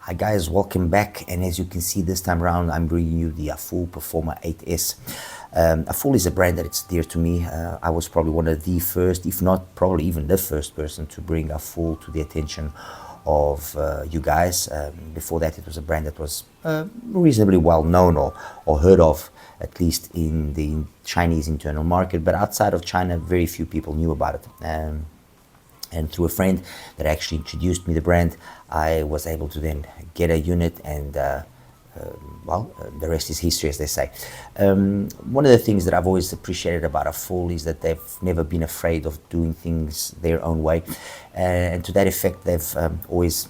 Hi guys, welcome back, and as you can see this time around I'm bringing you the AFUL Performer 8S. AFUL is a brand that it's dear to me. I was probably one of the first, if not probably even the first person to bring AFUL to the attention of you guys. Before that it was a brand that was reasonably well known or heard of, at least in the Chinese internal market, but outside of China very few people knew about it. And through a friend that actually introduced me the brand, I was able to then get a unit, and the rest is history, as they say. One of the things that I've always appreciated about AFUL is that they've never been afraid of doing things their own way, and to that effect they've always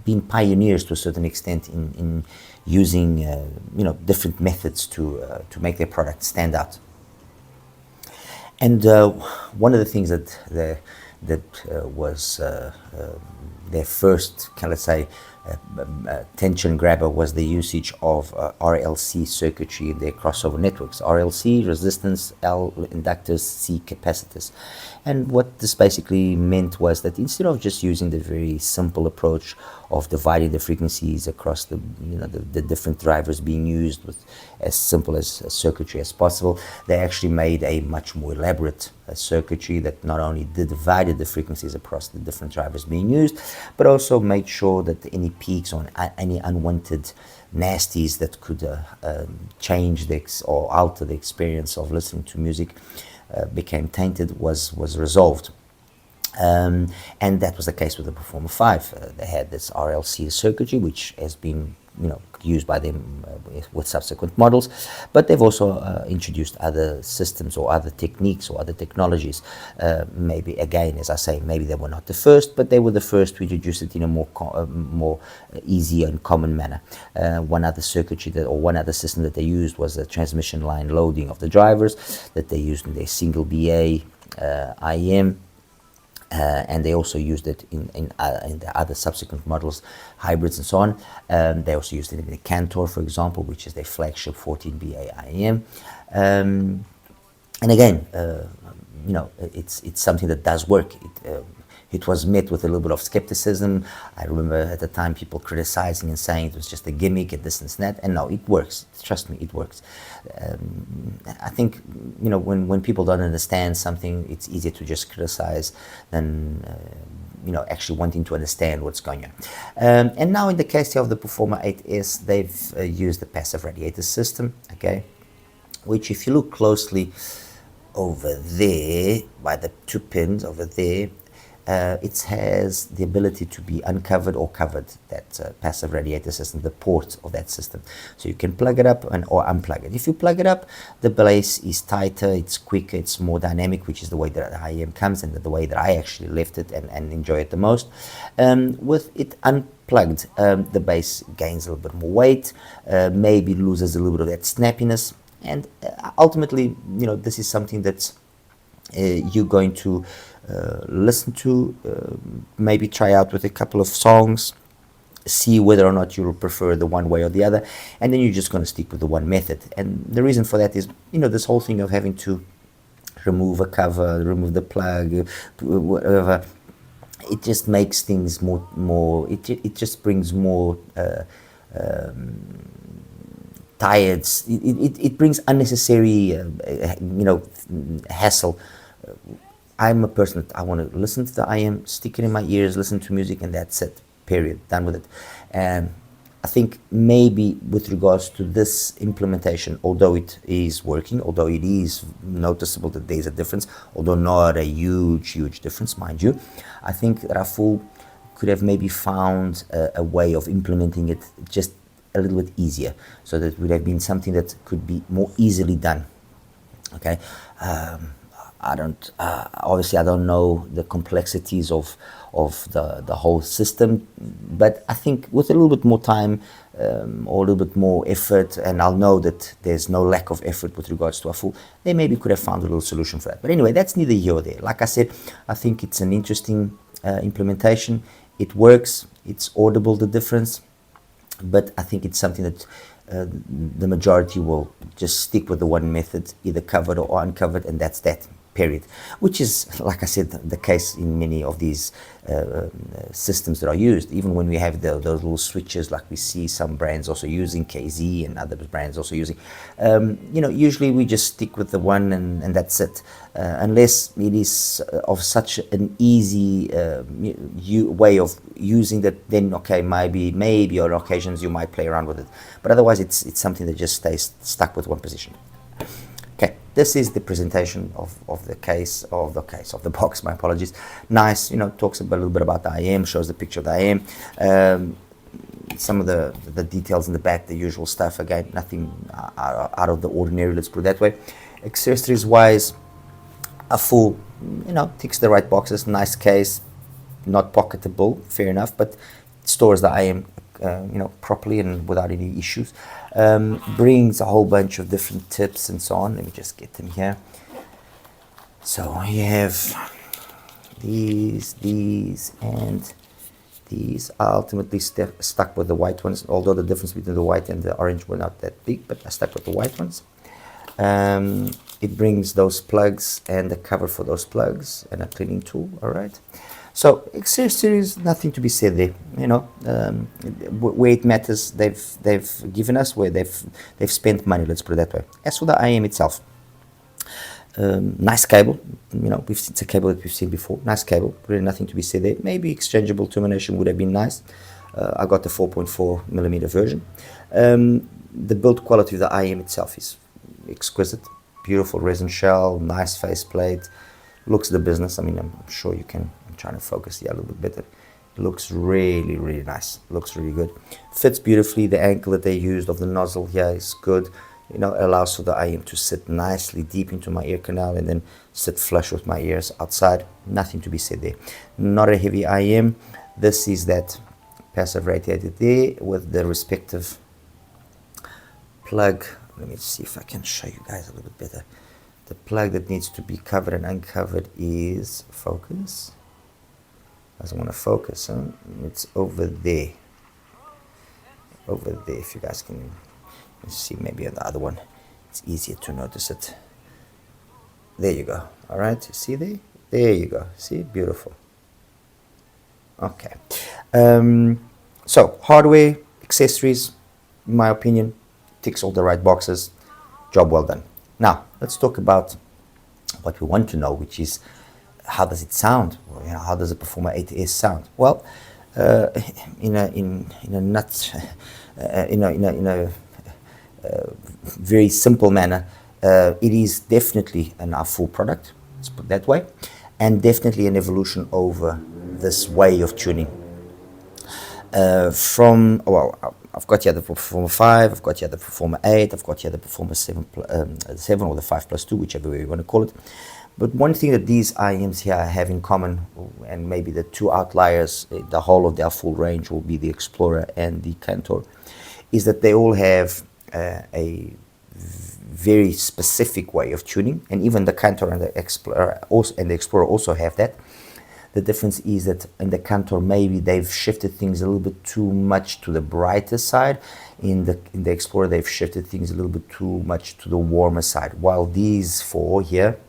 been pioneers to a certain extent in using different methods to make their product stand out. And one of the things that was their first, let's say, attention grabber was the usage of RLC circuitry in their crossover networks. RLC, resistance, L, inductors, C, capacitors. And what this basically meant was that instead of just using the very simple approach of dividing the frequencies across the different drivers being used with as simple as circuitry as possible, they actually made a much more elaborate circuitry that not only divided the frequencies across the different drivers being used, but also made sure that any peaks or any unwanted nasties that could change or alter the experience of listening to music became tainted was resolved. And that was the case with the Performer 5. They had this RLC circuitry, which has been used by them with subsequent models, but they've also introduced other systems or other techniques or other technologies. Maybe, again, as I say, maybe they were not the first, but they were the first to introduce it in a more easy and common manner. One other circuitry or one other system that they used was the transmission line loading of the drivers that they used in their single BA IEM. And they also used it in the other subsequent models, hybrids and so on. They also used it in the Cantor, for example, which is their flagship 14BA IEM. And again, it's something that does work. It was met with a little bit of skepticism. I remember at the time people criticizing and saying it was just a gimmick and this and that. And no, it works. Trust me, it works. I think when people don't understand something, it's easier to just criticize than actually wanting to understand what's going on. And now in the case of the Performer 8S, they've used the passive radiator system, okay, which if you look closely over there by the two pins over there, it has the ability to be uncovered or covered, that passive radiator system, the port of that system. So you can plug it up or unplug it. If you plug it up, the bass is tighter, it's quicker, it's more dynamic, which is the way that the IEM comes and the way that I actually left it and enjoy it the most. With it unplugged, the bass gains a little bit more weight, maybe loses a little bit of that snappiness, and ultimately, this is something that you're going to listen to, maybe try out with a couple of songs, see whether or not you'll prefer the one way or the other, and then you're just going to stick with the one method. And the reason for that is, this whole thing of having to remove a cover, remove the plug, whatever, it just makes things more it just brings more tired. It brings unnecessary hassle. I'm a person that I want to listen to the IM, stick it in my ears, listen to music, and that's it, period, done with it. And I think maybe with regards to this implementation, although it is working, although it is noticeable that there's a difference, although not a huge difference, mind you, I think that AFUL could have maybe found a way of implementing it just a little bit easier, so that it would have been something that could be more easily done. Okay. Obviously I don't know the complexities of the whole system, but I think with a little bit more time or a little bit more effort, and I'll know that there's no lack of effort with regards to AFUL, they maybe could have found a little solution for that. But anyway, that's neither here or there. Like I said, I think it's an interesting implementation. It works, it's audible, the difference, but I think it's something that the majority will just stick with the one method, either covered or uncovered, and that's that. period, which is, like I said, the case in many of these systems that are used. Even when we have those little switches, like we see some brands also using, KZ and other brands also using, usually we just stick with the one and that's it. Unless it is of such an easy way of using that, then okay, maybe on occasions you might play around with it. But otherwise, it's something that just stays stuck with one position. Okay, this is the presentation of the box. My apologies. Nice, talks a little bit about the IM, shows the picture of the IM. Some of the details in the back, the usual stuff. Again, nothing out of the ordinary. Let's put it that way. Accessories wise, AFUL, ticks the right boxes. Nice case, not pocketable, fair enough, but it stores the IM properly and without any issues. Brings a whole bunch of different tips and so on. Let me just get them here. So you have these, and these. I ultimately stuck with the white ones, although the difference between the white and the orange were not that big, but I stuck with the white ones. It brings those plugs and the cover for those plugs and a cleaning tool. All right. So accessories, nothing to be said there. Where it matters, they've given us, where they've spent money. Let's put it that way. As for the IM itself, nice cable. It's a cable that we've seen before. Nice cable. Really nothing to be said there. Maybe exchangeable termination would have been nice. I got the 4.4 millimeter version. The build quality of the IM itself is exquisite. Beautiful resin shell, nice faceplate. Looks the business. I'm sure you can. I'm trying to focus here a little bit better. It looks really, really nice. Looks really good. Fits beautifully. The angle that they used of the nozzle here is good. It allows for the IM to sit nicely deep into my ear canal and then sit flush with my ears outside. Nothing to be said there. Not a heavy IM. This is that passive radiator there with the respective plug. Let me see if I can show you guys a little bit better. The plug that needs to be covered and uncovered is focus. Doesn't want to focus, huh? It's over there. Over there, if you guys can see, maybe on the other one, it's easier to notice it. There you go. All right, see there? There you go. See, beautiful. Okay. So hardware, accessories, in my opinion, ticks all the right boxes. Job well done. Now let's talk about what we want to know, which is how does it sound? How does a Performer 8S sound? Well, in a very simple manner, it is definitely an AFUL product. Let's put it that way, and definitely an evolution over this way of tuning. I've got here the Performer 5, I've got here the Performer 8, I've got here the Performer 7 or the 5+2, whichever way you want to call it. But one thing that these IMs here have in common, and maybe the two outliers, the whole of their full range will be the Explorer and the Cantor, is that they all have a very specific way of tuning, and even the Cantor and the Explorer also have that. The difference is that in the Cantor, maybe they've shifted things a little bit too much to the brighter side. In the Explorer, they've shifted things a little bit too much to the warmer side. While these four here,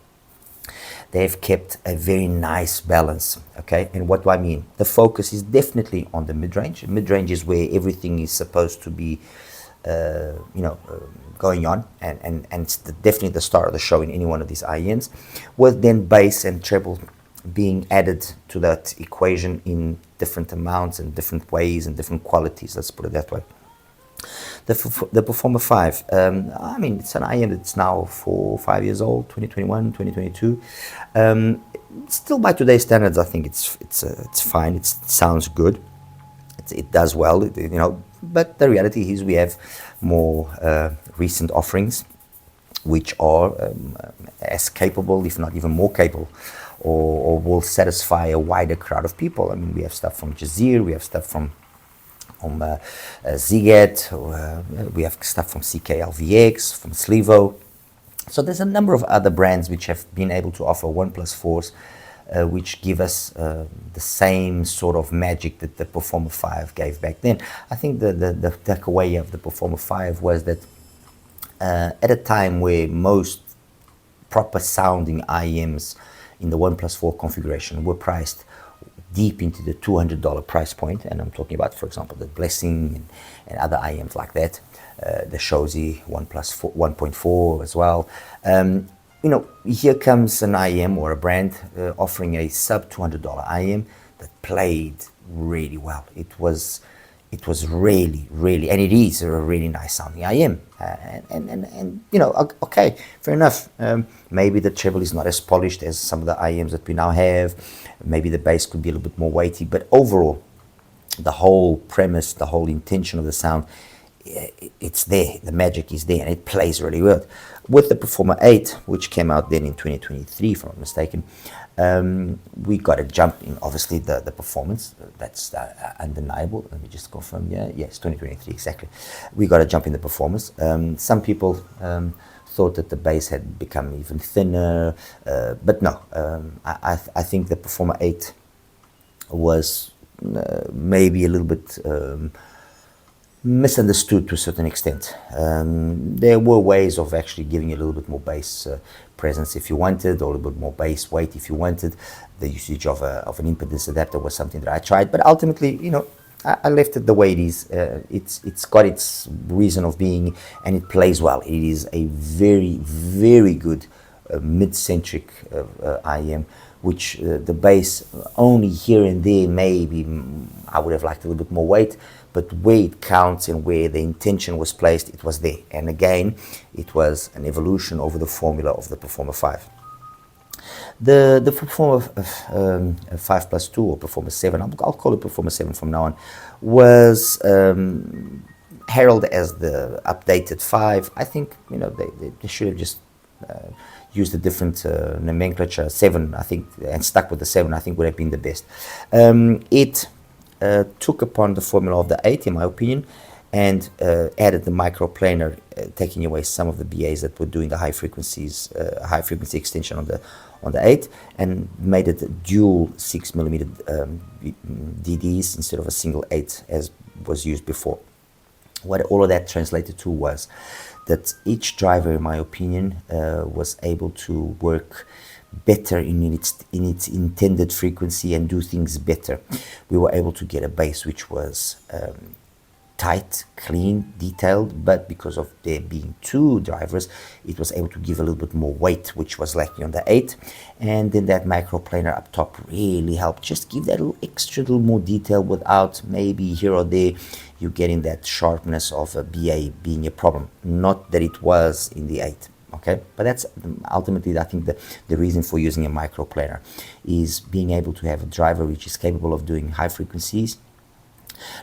they've kept a very nice balance. Okay, and what do I mean? The focus is definitely on the mid-range. Mid-range is where everything is supposed to be, going on, and it's definitely the star of the show in any one of these INs, with then bass and treble being added to that equation in different amounts and different ways and different qualities. Let's put it that way. The Performer 5, it's an IM that's now 4 or 5 years old, 2021, 2022. Still by today's standards, I think it's fine. It sounds good. It does well, But the reality is we have more recent offerings, which are as capable, if not even more capable, or will satisfy a wider crowd of people. We have stuff from Jazeer, we have stuff from Ziget, we have stuff from CKLVX, from Slivo. So there's a number of other brands which have been able to offer 1+4s, which give us the same sort of magic that the Performer 5 gave back then. I think the takeaway of the Performer 5 was that at a time where most proper sounding IEMs in the OnePlus 4 configuration were priced deep into the $200 price point, and I'm talking about, for example, the Blessing and other IEMs like that, the Shozi OnePlus 4, 1.4 as well. Here comes an IEM or a brand offering a sub $200 IEM that played really well. It was really, and it is a really nice sounding IEM. Okay, fair enough. Maybe the treble is not as polished as some of the IEMs that we now have. Maybe the bass could be a little bit more weighty, but overall, the whole premise, the whole intention of the sound, it's there. The magic is there, and it plays really well. With the Performer 8, which came out then in 2023, if I'm not mistaken, we got a jump in, obviously, the performance. That's undeniable. Let me just confirm. Yes, 2023, exactly. We got a jump in the performance. Some people thought that the bass had become even thinner, but no. I think the Performer 8 was maybe a little bit misunderstood to a certain extent. There were ways of actually giving a little bit more bass presence if you wanted, or a little bit more bass weight if you wanted. The usage of an impedance adapter was something that I tried, but ultimately, I left it the way it is. It's got its reason of being, and it plays well. It is a very, very good mid-centric IEM, which the bass only here and there, maybe I would have liked a little bit more weight, but where it counts and where the intention was placed, it was there. And again, it was an evolution over the formula of the Performer 5. The Performer 5 plus 2, or Performer 7, I'll call it Performer 7 from now on, was heralded as the updated 5. I think, they should have just used a different nomenclature. 7, I think, and stuck with the 7, I think would have been the best. It took upon the formula of the 8, in my opinion, and added the microplanar, taking away some of the BAs that were doing the high frequency extension on the 8, and made it a dual 6mm DDs instead of a single 8 as was used before. What all of that translated to was that each driver, in my opinion, was able to work better in its intended frequency and do things better. We were able to get a bass which was tight, clean, detailed, but because of there being two drivers, it was able to give a little bit more weight, which was lacking on the 8. And then that microplanar up top really helped just give that little more detail without maybe here or there you getting that sharpness of a BA being a problem. Not that it was in the 8. Okay, but that's ultimately, I think, the reason for using a microplanar is being able to have a driver which is capable of doing high frequencies,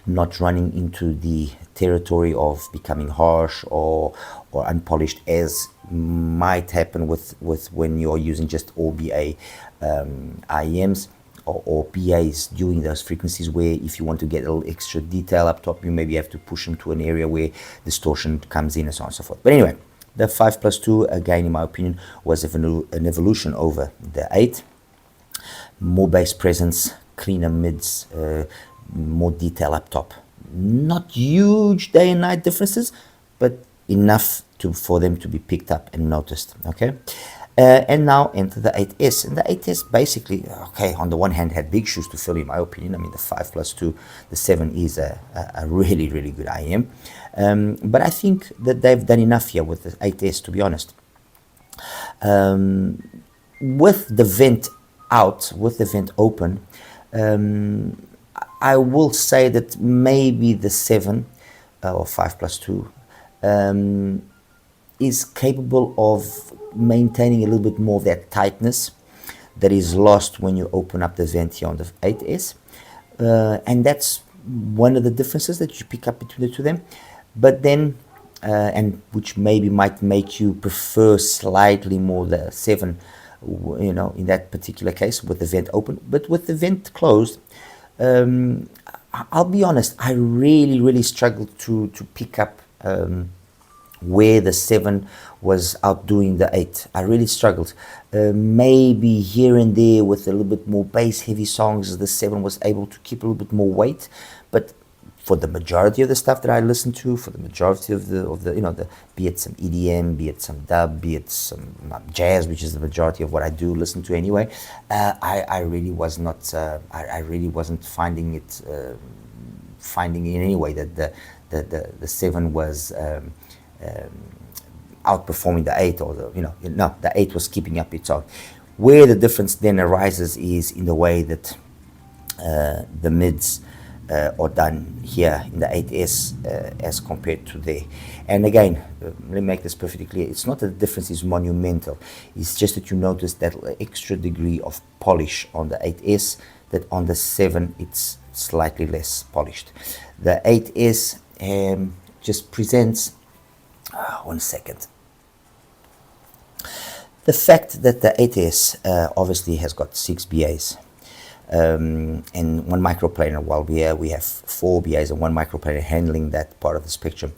not running into the territory of becoming harsh or unpolished, as might happen with when you're using just all BA IEMs or BAs doing those frequencies, where if you want to get a little extra detail up top, you maybe have to push them to an area where distortion comes in and so on and so forth. But anyway, the 5 plus 2, again, in my opinion, was an evolution over the 8. More bass presence, cleaner mids, more detail up top. Not huge day and night differences, but enough for them to be picked up and noticed. Okay, and now enter the 8S. And the 8S basically, okay, on the one hand had big shoes to fill, in my opinion. I mean, the 5 plus 2, the 7 is a really, really good IEM. But I think that they've done enough here with the 8S, to be honest. With the vent out, with the vent open, I will say that maybe the 7 or 5 plus 2 is capable of maintaining a little bit more of that tightness that is lost when you open up the vent here on the 8S. And that's one of the differences that you pick up between the two of them. But then, and which maybe might make you prefer slightly more the 7, in that particular case with the vent open. But with the vent closed, I'll be honest, I really, really struggled to pick up where the 7 was outdoing the 8. I really struggled. Maybe here and there with a little bit more bass heavy songs, the 7 was able to keep a little bit more weight, but for the majority of the stuff that I listen to, for the majority of the you know, be it some EDM, be it some dub, be it some jazz, which is the majority of what I do listen to anyway, I really was not, I really wasn't finding it, finding in any way that the 7 was outperforming the 8, or no, the 8 was keeping up its own. Where the difference then arises is in the way that the mids are done here in the 8S as compared to there. And again, let me make this perfectly clear. It's not that the difference is monumental. It's just that you notice that extra degree of polish on the 8S, that on the 7 it's slightly less polished. The 8S just presents, one second. The fact that the 8S obviously has got 6 BAs. And 1 microplanar, while we have 4 BAs and 1 microplanar handling that part of the spectrum.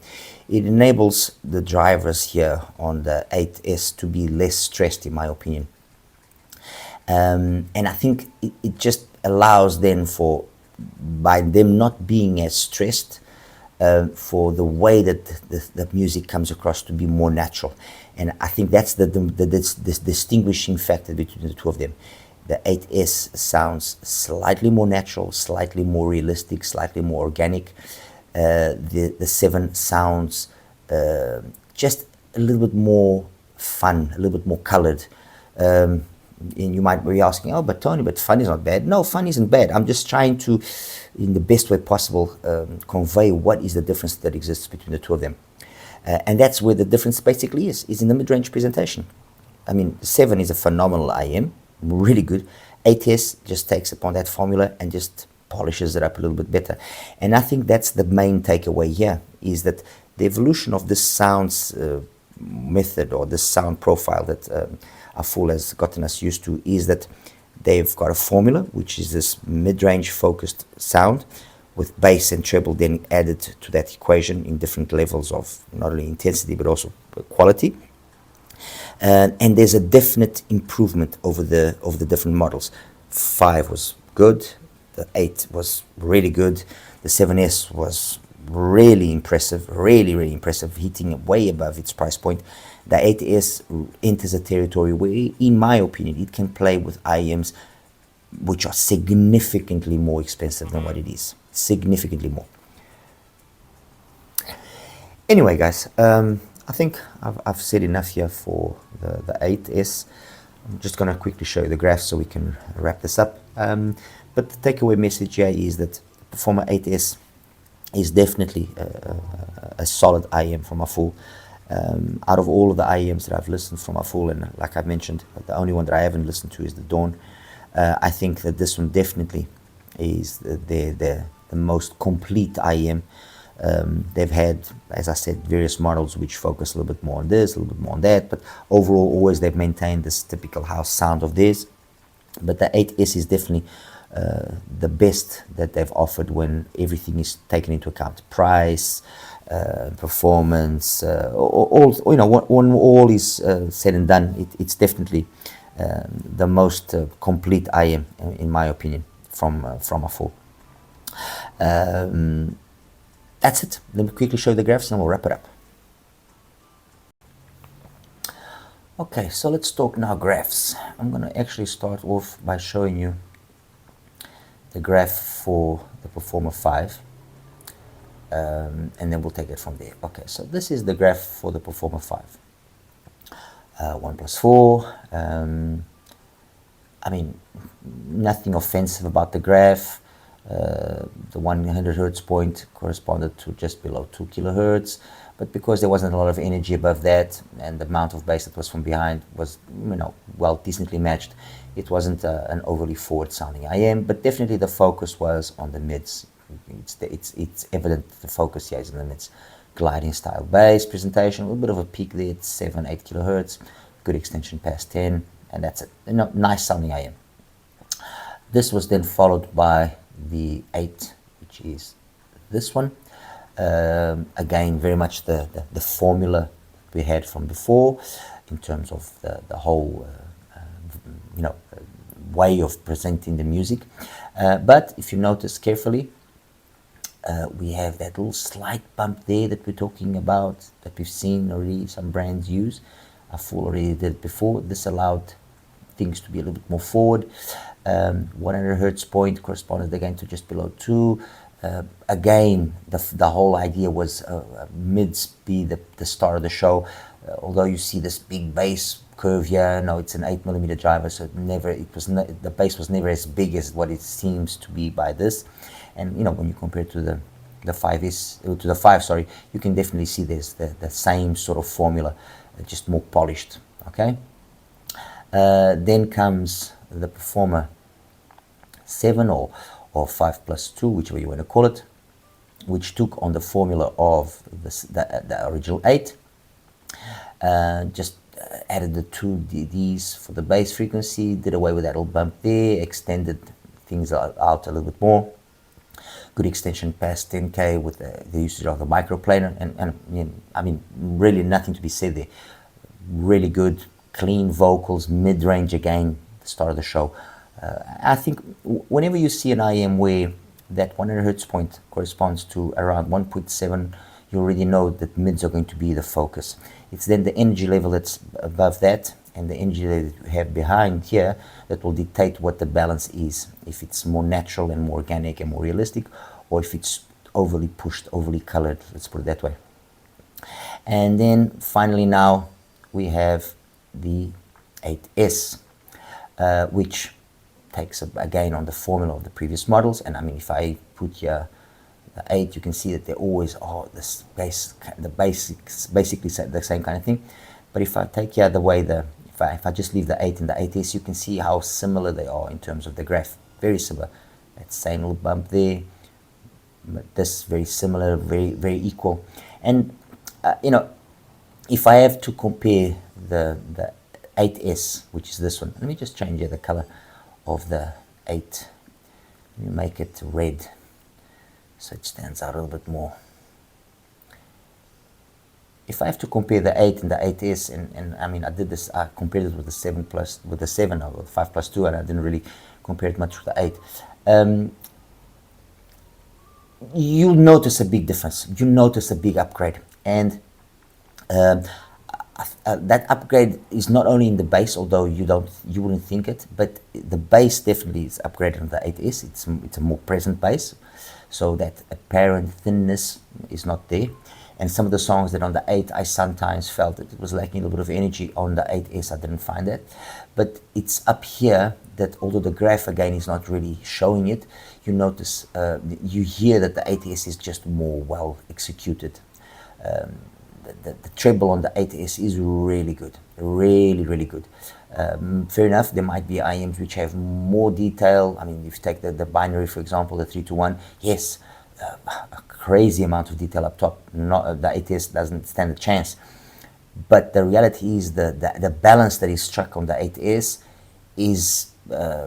It enables the drivers here on the 8S to be less stressed, in my opinion. And I think it just allows then for, by them not being as stressed, for the way that the music comes across to be more natural. And I think that's the distinguishing factor between the two of them. The 8S sounds slightly more natural, slightly more realistic, slightly more organic. The 7 sounds just a little bit more fun, a little bit more colored. And you might be asking, oh, but Tony, but fun is not bad. No, fun isn't bad. I'm just trying to, in the best way possible, convey what is the difference that exists between the two of them. And that's where the difference basically is in the mid-range presentation. I mean, 7 is a phenomenal IM. Really good. 8S just takes upon that formula and just polishes it up a little bit better. And I think that's the main takeaway here, is that the evolution of this sounds method, or this sound profile that AFUL has gotten us used to, is that they've got a formula, which is this mid-range focused sound with bass and treble then added to that equation in different levels of not only intensity but also quality. And there's a definite improvement over the different models. 5 was good, the 8 was really good, the 7S was really impressive, really impressive, hitting way above its price point. The 8S enters a territory where, in my opinion, it can play with IEMs which are significantly more expensive than what it is, significantly more. Anyway, guys, I think I've said enough here for the 8S. I'm just going to quickly show you the graphs so we can wrap this up. But the takeaway message here is that Performer 8S is definitely a solid IEM from AFUL. Out of all of the IEMs that I've listened from AFUL, and like I've mentioned, the only one that I haven't listened to is the Dawn. I think that this one definitely is the most complete IEM. They've had, as I said, various models which focus a little bit more on this, a little bit more on that, but overall always they've maintained this typical house sound of this. But the 8S is definitely the best that they've offered when everything is taken into account: price, performance, all, when all is said and done, it's definitely the most complete IM, in my opinion, from AFUL. That's it. Let me quickly show you the graphs and we'll wrap it up. Okay, so let's talk now graphs. I'm going to actually start off by showing you the graph for the Performer 5, and then we'll take it from there. Okay, so this is the graph for the Performer 5. 1+4. I mean, nothing offensive about the graph. The 100 hertz point corresponded to just below 2 kilohertz, but because there wasn't a lot of energy above that and the amount of bass that was from behind was, well, decently matched, it wasn't an overly forward sounding IM, but definitely the focus was on the mids. It's evident the focus here is on the mids. Gliding style bass presentation, a little bit of a peak there at 7-8 kilohertz, good extension past 10, and that's it. Nice sounding IM. This was then followed by the 8, which is this one. Again, very much the formula we had from before in terms of the whole way of presenting the music. But if you notice carefully, We have that little slight bump there that we're talking about, that we've seen already some brands use. AFUL already did it before. This allowed things to be a little bit more forward. 100 hertz point corresponded again to just below 2. Again, the whole idea was mids be the star of the show. Although you see this big bass curve here, no, it's an 8mm driver, so the bass was never as big as what it seems to be by this. And you know, when you compare it to the 5S to the 5, sorry, you can definitely see there's the same sort of formula, just more polished. Okay. Then comes the Performer 7 or 5+2, whichever you want to call it, which took on the formula of the original 8. Just added the 2 DDs for the bass frequency, did away with that little bump there, extended things out a little bit more. Good extension past 10K with the usage of the microplaner, and you know, I mean, really nothing to be said there. Really good, clean vocals, mid-range again, the star of the show. I think whenever you see an IM where that 100 hertz point corresponds to around 1.7, you already know that mids are going to be the focus. It's then the energy level that's above that and the energy level that you have behind here that will dictate what the balance is. If it's more natural and more organic and more realistic, or if it's overly pushed, overly colored, let's put it that way. And then finally now we have the 8S, which takes again on the formula of the previous models. And I mean, if I put here the 8, you can see that they're always the basics, basically the same kind of thing. But if I take here the way if I just leave the 8 and the 8S, you can see how similar they are in terms of the graph. Very similar. That same little bump there, but this very similar, very equal. And you know, if I have to compare the 8S, which is this one, let me just change here the color of the 8. Let me make it red so it stands out a little bit more. If I have to compare the 8 and the 8S, and I mean, I did this, I compared it with the 7 or the 5+2, and I didn't really compare it much with the 8. You'll notice a big difference. You notice a big upgrade, and that upgrade is not only in the bass, although you wouldn't think it, but the bass definitely is upgraded on the 8S. It's a more present bass, so that apparent thinness is not there. And some of the songs that on the 8, I sometimes felt that it was lacking a little bit of energy. On the 8S, I didn't find that. But it's up here that, although the graph again is not really showing it, you notice, you hear that the 8S is just more well executed. The treble on the 8S is really good, really good. Fair enough, there might be IMs which have more detail. I mean, if you take the binary, for example, the 3-to-1, yes, a crazy amount of detail up top. Not the 8S doesn't stand a chance. But the reality is the balance that is struck on the 8S is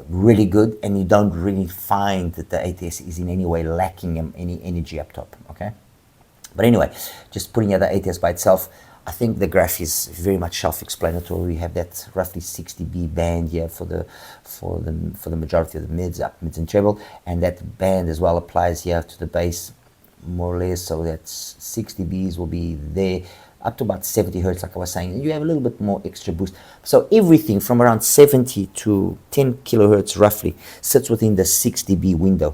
really good, and you don't really find that the 8S is in any way lacking any energy up top. Okay. But anyway, just putting out the 8S by itself, I think the graph is very much self-explanatory. We have that roughly 60B band here for the majority of the mids and treble, and that band as well applies here to the bass, more or less. So that's 60Bs will be there up to about 70 hertz, like I was saying. You have a little bit more extra boost. So everything from around 70 to 10 kilohertz roughly sits within the 60B window.